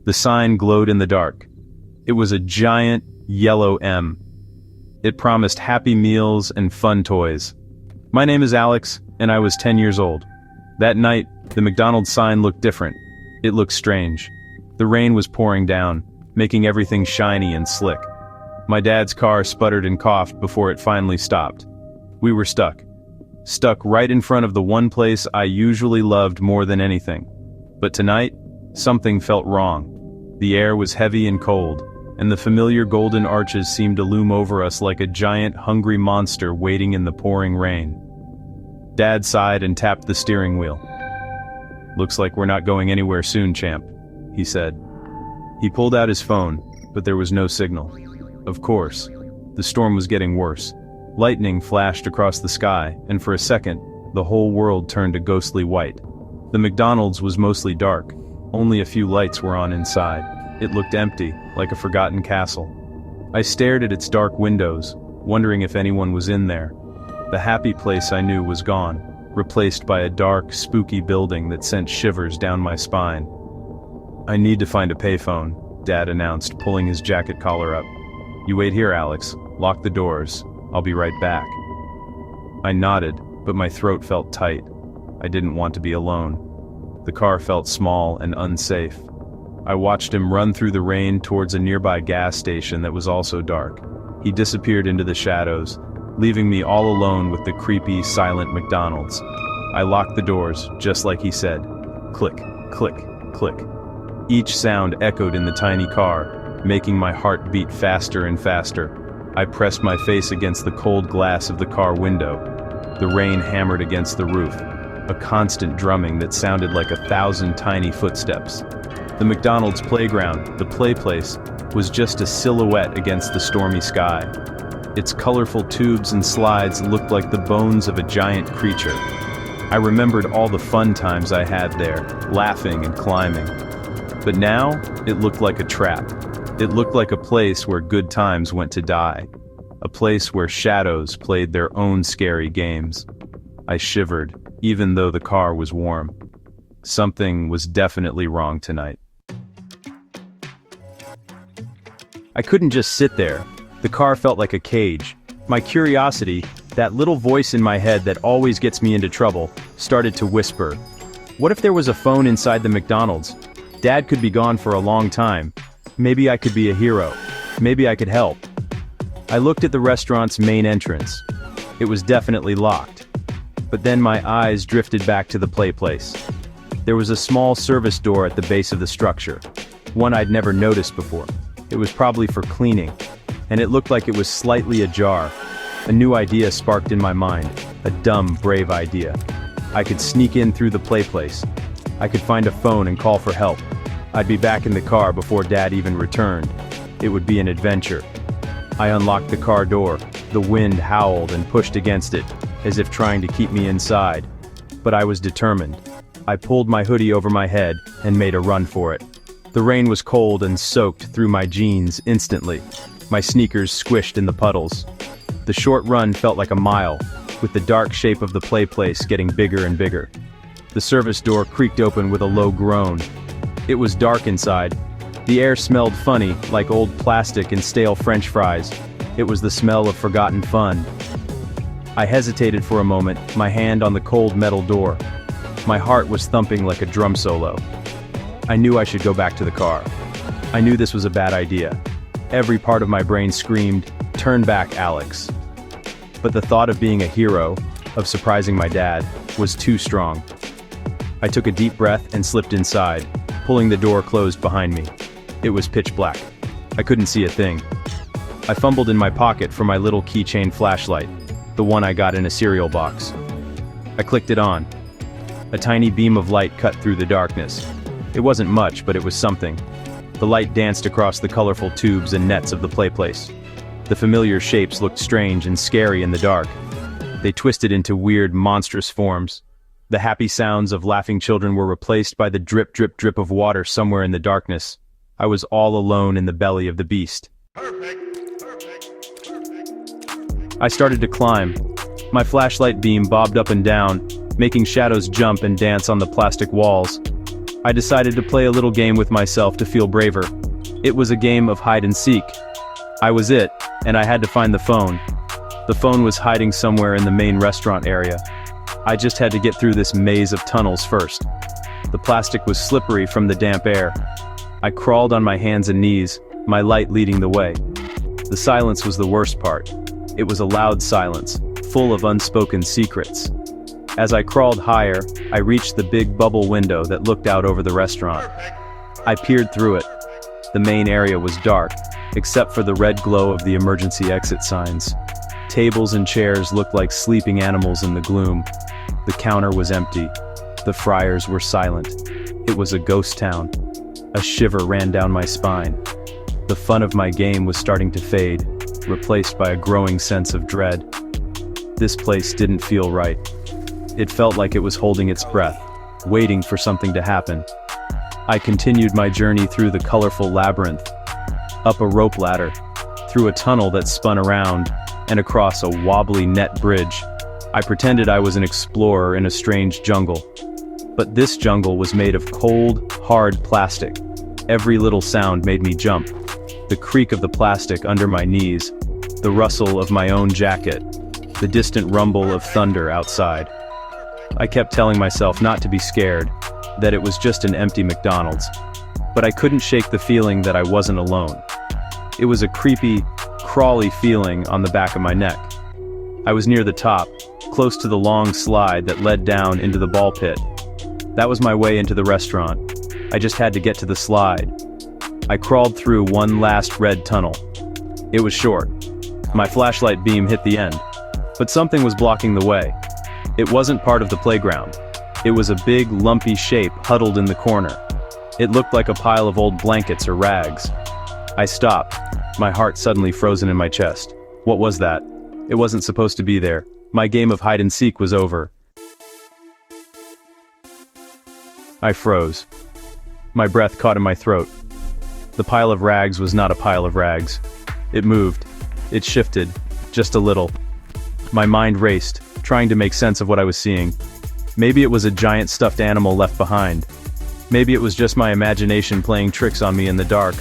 The sign glowed in the dark. It was a giant, yellow M. It promised happy meals and fun toys. My name is Alex, and I was 10 years old. That night, the McDonald's sign looked different. It looked strange. The rain was pouring down, making everything shiny and slick. My dad's car sputtered and coughed before it finally stopped. We were stuck. Stuck right in front of the one place I usually loved more than anything. But tonight, something felt wrong. The air was heavy and cold, and the familiar golden arches seemed to loom over us like a giant, hungry monster waiting in the pouring rain. Dad sighed and tapped the steering wheel. "Looks like we're not going anywhere soon, champ," he said. He pulled out his phone, but there was no signal. Of course, the storm was getting worse. Lightning flashed across the sky, and for a second, the whole world turned a ghostly white. The McDonald's was mostly dark. Only a few lights were on inside. It looked empty, like a forgotten castle. I stared at its dark windows, wondering if anyone was in there. The happy place I knew was gone, replaced by a dark, spooky building that sent shivers down my spine. "I need to find a payphone," Dad announced, pulling his jacket collar up. "You wait here, Alex. Lock the doors. I'll be right back." I nodded, but my throat felt tight. I didn't want to be alone. The car felt small and unsafe. I watched him run through the rain towards a nearby gas station that was also dark. He disappeared into the shadows, leaving me all alone with the creepy, silent McDonald's. I locked the doors, just like he said. Click, click, click. Each sound echoed in the tiny car, making my heart beat faster and faster. I pressed my face against the cold glass of the car window. The rain hammered against the roof, a constant drumming that sounded like 1,000 tiny footsteps. The McDonald's playground, the play place, was just a silhouette against the stormy sky. Its colorful tubes and slides looked like the bones of a giant creature. I remembered all the fun times I had there, laughing and climbing. But now, it looked like a trap. It looked like a place where good times went to die. A place where shadows played their own scary games. I shivered, even though the car was warm. Something was definitely wrong tonight. I couldn't just sit there. The car felt like a cage. My curiosity, that little voice in my head that always gets me into trouble, started to whisper. What if there was a phone inside the McDonald's? Dad could be gone for a long time. Maybe I could be a hero. Maybe I could help. I looked at the restaurant's main entrance. It was definitely locked. But then my eyes drifted back to the play place. There was a small service door at the base of the structure. One I'd never noticed before. It was probably for cleaning. And it looked like it was slightly ajar. A new idea sparked in my mind. A dumb, brave idea. I could sneak in through the play place. I could find a phone and call for help. I'd be back in the car before Dad even returned. It would be an adventure. I unlocked the car door. The wind howled and pushed against it, as if trying to keep me inside. But I was determined. I pulled my hoodie over my head and made a run for it. The rain was cold and soaked through my jeans instantly. My sneakers squished in the puddles. The short run felt like a mile, with the dark shape of the play place getting bigger and bigger. The service door creaked open with a low groan. It was dark inside. The air smelled funny, like old plastic and stale French fries. It was the smell of forgotten fun. I hesitated for a moment, my hand on the cold metal door. My heart was thumping like a drum solo. I knew I should go back to the car. I knew this was a bad idea. Every part of my brain screamed, "Turn back, Alex." But the thought of being a hero, of surprising my dad, was too strong. I took a deep breath and slipped inside, pulling the door closed behind me. It was pitch black. I couldn't see a thing. I fumbled in my pocket for my little keychain flashlight, the one I got in a cereal box. I clicked it on. A tiny beam of light cut through the darkness. It wasn't much, but it was something. The light danced across the colorful tubes and nets of the play place. The familiar shapes looked strange and scary in the dark. They twisted into weird, monstrous forms. The happy sounds of laughing children were replaced by the drip, drip, drip of water somewhere in the darkness. I was all alone in the belly of the beast. Perfect. I started to climb. My flashlight beam bobbed up and down, making shadows jump and dance on the plastic walls. I decided to play a little game with myself to feel braver. It was a game of hide and seek. I was it, and I had to find the phone. The phone was hiding somewhere in the main restaurant area. I just had to get through this maze of tunnels first. The plastic was slippery from the damp air. I crawled on my hands and knees, my light leading the way. The silence was the worst part. It was a loud silence, full of unspoken secrets. As I crawled higher, I reached the big bubble window that looked out over the restaurant. I peered through it. The main area was dark, except for the red glow of the emergency exit signs. Tables and chairs looked like sleeping animals in the gloom. The counter was empty. The fryers were silent. It was a ghost town. A shiver ran down my spine. The fun of my game was starting to fade, replaced by a growing sense of dread. This place didn't feel right. It felt like it was holding its breath, waiting for something to happen. I continued my journey through the colorful labyrinth, up a rope ladder, through a tunnel that spun around, and across a wobbly net bridge. I pretended I was an explorer in a strange jungle. But this jungle was made of cold, hard plastic. Every little sound made me jump. The creak of the plastic under my knees, the rustle of my own jacket, the distant rumble of thunder outside. I kept telling myself not to be scared, that it was just an empty McDonald's. But I couldn't shake the feeling that I wasn't alone. It was a creepy, crawly feeling on the back of my neck. I was near the top, close to the long slide that led down into the ball pit. That was my way into the restaurant. I just had to get to the slide. I crawled through one last red tunnel. It was short. My flashlight beam hit the end. But something was blocking the way. It wasn't part of the playground. It was a big, lumpy shape huddled in the corner. It looked like a pile of old blankets or rags. I stopped, my heart suddenly frozen in my chest. What was that? It wasn't supposed to be there. My game of hide and seek was over. I froze. My breath caught in my throat. The pile of rags was not a pile of rags. It moved. It shifted, just a little. My mind raced, trying to make sense of what I was seeing. Maybe it was a giant stuffed animal left behind. Maybe it was just my imagination playing tricks on me in the dark.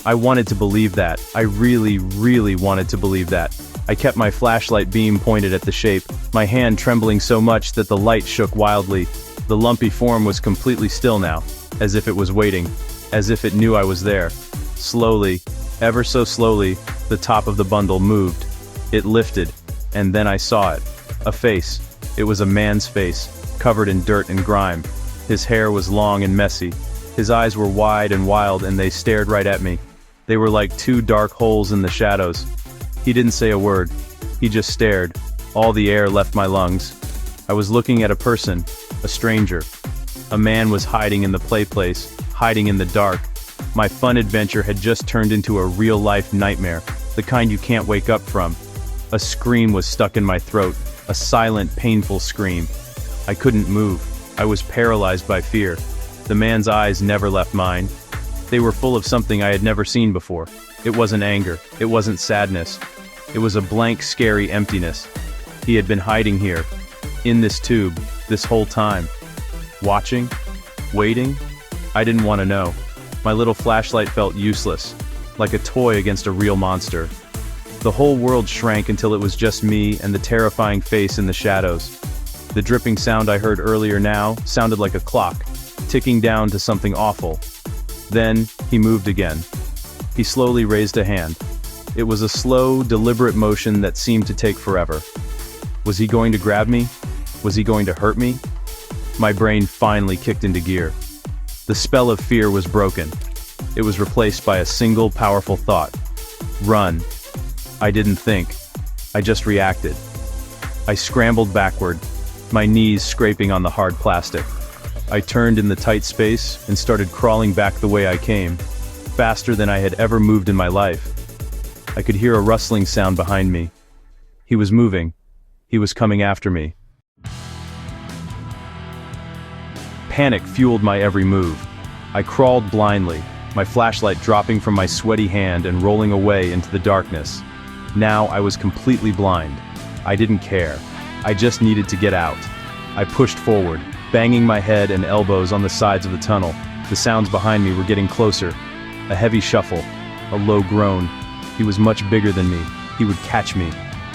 I wanted to believe that. I really, really wanted to believe that. I kept my flashlight beam pointed at the shape, my hand trembling so much that the light shook wildly. The lumpy form was completely still now, as if it was waiting, as if it knew I was there. Slowly, ever so slowly, the top of the bundle moved. It lifted, and then I saw it. A face. It was a man's face, covered in dirt and grime. His hair was long and messy. His eyes were wide and wild, and they stared right at me. They were like two dark holes in the shadows. He didn't say a word. He just stared. All the air left my lungs. I was looking at a person, a stranger. A man was hiding in the play place, hiding in the dark. My fun adventure had just turned into a real-life nightmare, the kind you can't wake up from. A scream was stuck in my throat, a silent, painful scream. I couldn't move. I was paralyzed by fear. The man's eyes never left mine. They were full of something I had never seen before. It wasn't anger. It wasn't sadness. It was a blank, scary emptiness. He had been hiding here, in this tube, this whole time. Watching? Waiting? I didn't want to know. My little flashlight felt useless, like a toy against a real monster. The whole world shrank until it was just me and the terrifying face in the shadows. The dripping sound I heard earlier now sounded like a clock, ticking down to something awful. Then, he moved again. He slowly raised a hand. It was a slow, deliberate motion that seemed to take forever. Was he going to grab me? Was he going to hurt me? My brain finally kicked into gear. The spell of fear was broken. It was replaced by a single powerful thought. Run. I didn't think. I just reacted. I scrambled backward, my knees scraping on the hard plastic. I turned in the tight space and started crawling back the way I came, faster than I had ever moved in my life. I could hear a rustling sound behind me. He was moving. He was coming after me. Panic fueled my every move. I crawled blindly, my flashlight dropping from my sweaty hand and rolling away into the darkness. Now I was completely blind. I didn't care. I just needed to get out. I pushed forward, banging my head and elbows on the sides of the tunnel. The sounds behind me were getting closer. A heavy shuffle, a low groan. He was much bigger than me. He would catch me.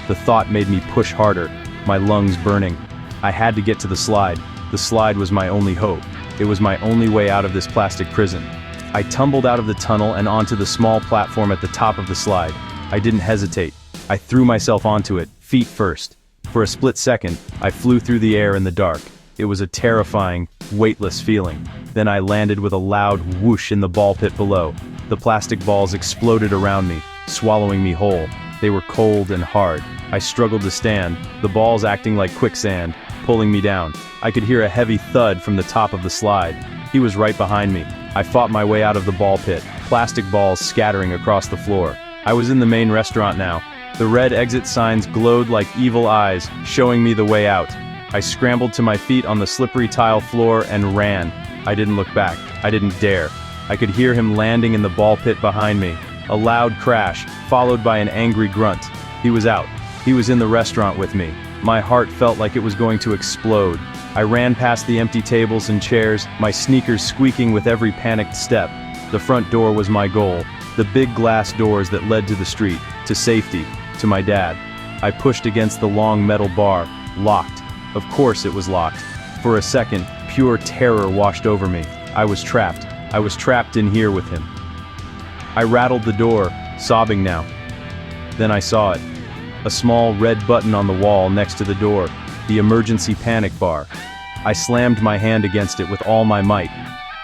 The thought made me push harder, my lungs burning. I had to get to the slide. The slide was my only hope. It was my only way out of this plastic prison. I tumbled out of the tunnel and onto the small platform at the top of the slide. I didn't hesitate. I threw myself onto it, feet first. For a split second, I flew through the air in the dark. It was a terrifying, weightless feeling. Then I landed with a loud whoosh in the ball pit below. The plastic balls exploded around me, swallowing me whole. They were cold and hard. I struggled to stand, the balls acting like quicksand, pulling me down. I could hear a heavy thud from the top of the slide. He was right behind me. I fought my way out of the ball pit, plastic balls scattering across the floor. I was in the main restaurant now. The red exit signs glowed like evil eyes, showing me the way out. I scrambled to my feet on the slippery tile floor and ran. I didn't look back. I didn't dare. I could hear him landing in the ball pit behind me. A loud crash, followed by an angry grunt. He was out. He was in the restaurant with me. My heart felt like it was going to explode. I ran past the empty tables and chairs, my sneakers squeaking with every panicked step. The front door was my goal. The big glass doors that led to the street, to safety, to my dad. I pushed against the long metal bar, locked. Of course it was locked. For a second, pure terror washed over me. I was trapped. I was trapped in here with him. I rattled the door, sobbing now. Then I saw it. A small red button on the wall next to the door, the emergency panic bar. I slammed my hand against it with all my might.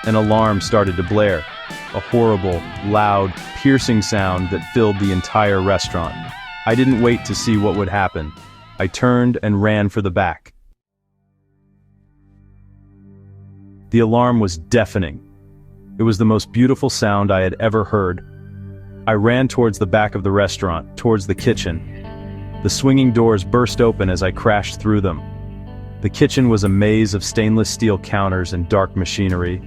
An alarm started to blare. A horrible, loud, piercing sound that filled the entire restaurant. I didn't wait to see what would happen. I turned and ran for the back. The alarm was deafening. It was the most beautiful sound I had ever heard. I ran towards the back of the restaurant, towards the kitchen. The swinging doors burst open as I crashed through them. The kitchen was a maze of stainless steel counters and dark machinery.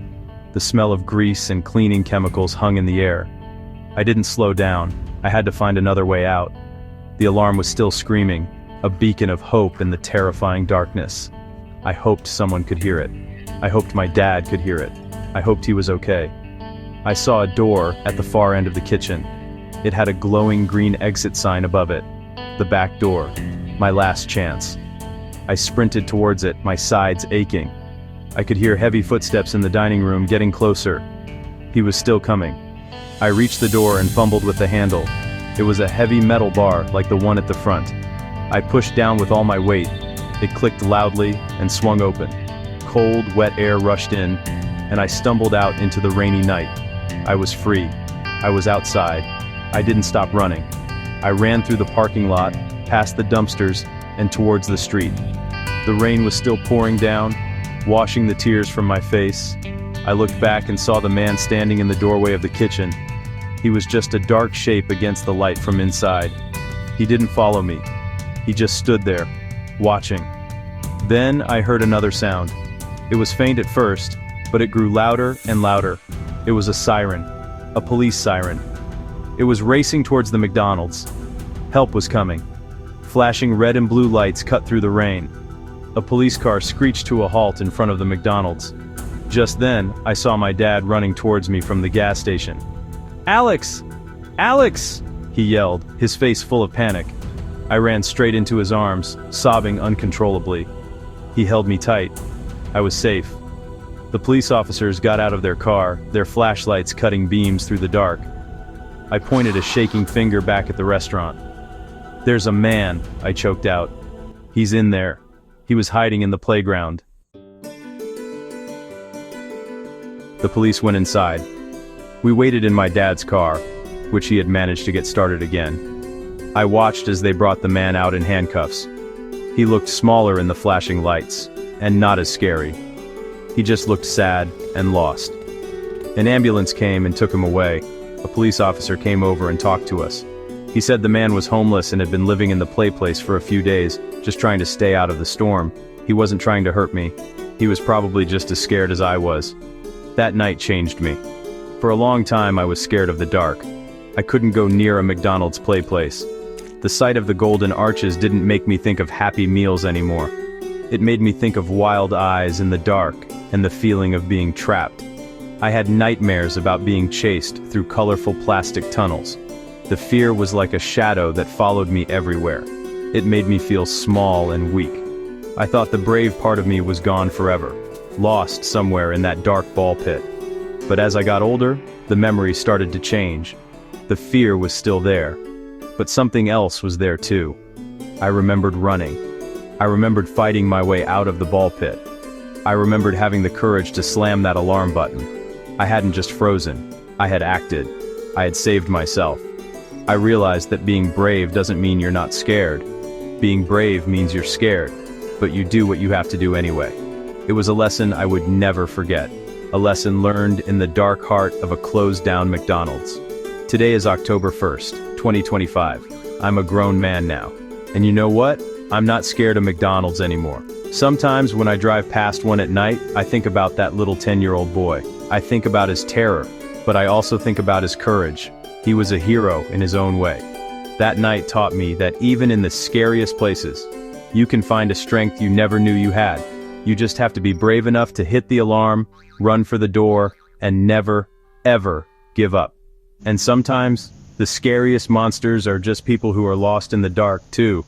The smell of grease and cleaning chemicals hung in the air. I didn't slow down. I had to find another way out. The alarm was still screaming, a beacon of hope in the terrifying darkness. I hoped someone could hear it. I hoped my dad could hear it. I hoped he was okay. I saw a door at the far end of the kitchen. It had a glowing green exit sign above it. The back door. My last chance. I sprinted towards it, my sides aching. I could hear heavy footsteps in the dining room getting closer. He was still coming. I reached the door and fumbled with the handle. It was a heavy metal bar like the one at the front. I pushed down with all my weight. It clicked loudly and swung open. Cold, wet air rushed in, and I stumbled out into the rainy night. I was free. I was outside. I didn't stop running. I ran through the parking lot, past the dumpsters, and towards the street. The rain was still pouring down, washing the tears from my face. I looked back and saw the man standing in the doorway of the kitchen. He was just a dark shape against the light from inside. He didn't follow me. He just stood there, watching. Then I heard another sound. It was faint at first, but it grew louder and louder. It was a siren, a police siren. It was racing towards the McDonald's. Help was coming. Flashing red and blue lights cut through the rain. A police car screeched to a halt in front of the McDonald's. Just then, I saw my dad running towards me from the gas station. "Alex! Alex!" he yelled, his face full of panic. I ran straight into his arms, sobbing uncontrollably. He held me tight. I was safe. The police officers got out of their car, their flashlights cutting beams through the dark. I pointed a shaking finger back at the restaurant. "There's a man," I choked out. "He's in there. He was hiding in the playground." The police went inside. We waited in my dad's car, which he had managed to get started again. I watched as they brought the man out in handcuffs. He looked smaller in the flashing lights, and not as scary. He just looked sad and lost. An ambulance came and took him away. A police officer came over and talked to us. He said the man was homeless and had been living in the play place for a few days, just trying to stay out of the storm. He wasn't trying to hurt me. He was probably just as scared as I was. That night changed me. For a long time I was scared of the dark. I couldn't go near a McDonald's play place. The sight of the golden arches didn't make me think of Happy Meals anymore. It made me think of wild eyes in the dark and the feeling of being trapped. I had nightmares about being chased through colorful plastic tunnels. The fear was like a shadow that followed me everywhere. It made me feel small and weak. I thought the brave part of me was gone forever, lost somewhere in that dark ball pit. But as I got older, the memories started to change. The fear was still there, but something else was there too. I remembered running. I remembered fighting my way out of the ball pit. I remembered having the courage to slam that alarm button. I hadn't just frozen, I had acted. I had saved myself. I realized that being brave doesn't mean you're not scared. Being brave means you're scared, but you do what you have to do anyway. It was a lesson I would never forget. A lesson learned in the dark heart of a closed-down McDonald's. Today is October 1st, 2025. I'm a grown man now. And you know what? I'm not scared of McDonald's anymore. Sometimes when I drive past one at night, I think about that little 10-year-old boy. I think about his terror, but I also think about his courage. He was a hero in his own way. That night taught me that even in the scariest places, you can find a strength you never knew you had. You just have to be brave enough to hit the alarm, run for the door, and never, ever give up. And sometimes, the scariest monsters are just people who are lost in the dark, too.